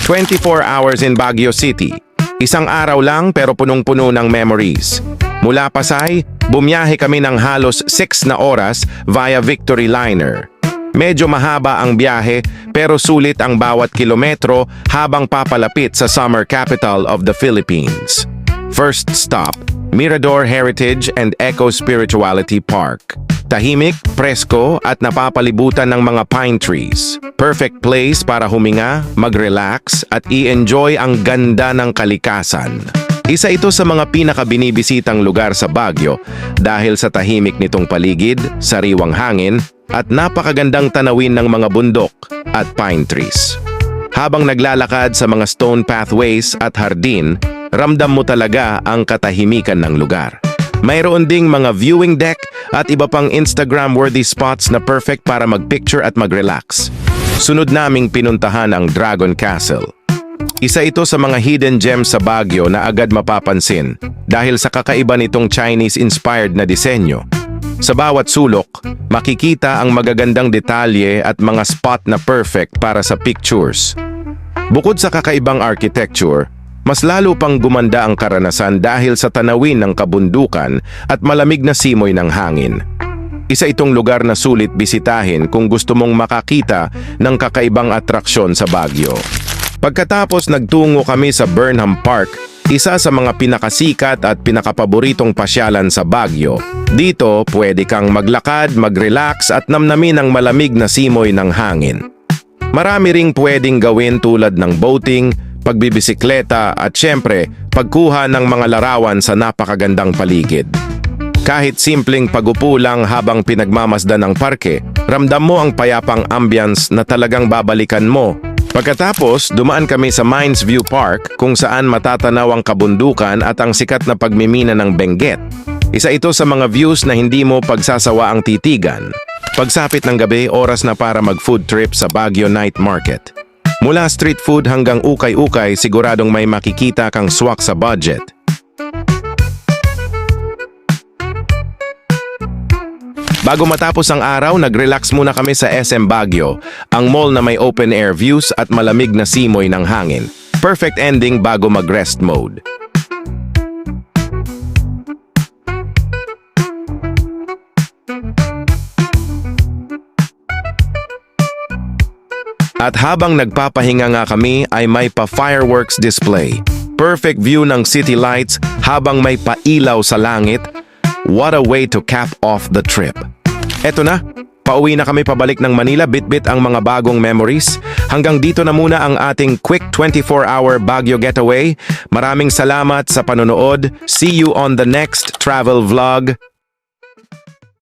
24 hours in Baguio City. Isang araw lang pero punong-puno ng memories. Mula Pasay, bumiyahe kami ng halos 6 na oras via Victory Liner. Medyo mahaba ang biyahe pero sulit ang bawat kilometro habang papalapit sa summer capital of the Philippines. First stop, Mirador Heritage and Eco Spirituality Park. Tahimik, presko at napapalibutan ng mga pine trees. Perfect place para huminga, mag-relax at i-enjoy ang ganda ng kalikasan. Isa ito sa mga pinakabinibisitang lugar sa Baguio dahil sa tahimik nitong paligid, sariwang hangin at napakagandang tanawin ng mga bundok at pine trees. Habang naglalakad sa mga stone pathways at hardin, ramdam mo talaga ang katahimikan ng lugar. Mayroon ding mga viewing deck at iba pang Instagram-worthy spots na perfect para mag-picture at mag-relax. Sunod naming pinuntahan ang Dragon Castle. Isa ito sa mga hidden gems sa Baguio na agad mapapansin dahil sa kakaiba nitong Chinese-inspired na disenyo. Sa bawat sulok, makikita ang magagandang detalye at mga spot na perfect para sa pictures. Bukod sa kakaibang architecture, mas lalo pang gumanda ang karanasan dahil sa tanawin ng kabundukan at malamig na simoy ng hangin. Isa itong lugar na sulit bisitahin kung gusto mong makakita ng kakaibang atraksyon sa Baguio. Pagkatapos nagtungo kami sa Burnham Park, isa sa mga pinakasikat at pinakapaboritong pasyalan sa Baguio. Dito, pwede kang maglakad, mag-relax at namnamin ang malamig na simoy ng hangin. Marami ring pwedeng gawin tulad ng boating, pagbibisikleta at syempre, pagkuha ng mga larawan sa napakagandang paligid. Kahit simpleng pagupo lang habang pinagmamasdan ng parke, ramdam mo ang payapang ambience na talagang babalikan mo. Pagkatapos, dumaan kami sa Mines View Park kung saan matatanaw ang kabundukan at ang sikat na pagmimina ng Benguet. Isa ito sa mga views na hindi mo pagsasawa ang titigan. Pagsapit ng gabi, oras na para mag-food trip sa Baguio Night Market. Mula street food hanggang ukay-ukay, siguradong may makikita kang swak sa budget. Bago matapos ang araw, nag-relax muna kami sa SM Baguio, ang mall na may open-air views at malamig na simoy ng hangin. Perfect ending bago mag-rest mode. At habang nagpapahinga nga kami ay may pa-fireworks display. Perfect view ng city lights habang may pailaw sa langit. What a way to cap off the trip. Eto na, pauwi na kami pabalik ng Manila, bit-bit ang mga bagong memories. Hanggang dito na muna ang ating quick 24-hour Baguio getaway. Maraming salamat sa panonood. See you on the next travel vlog.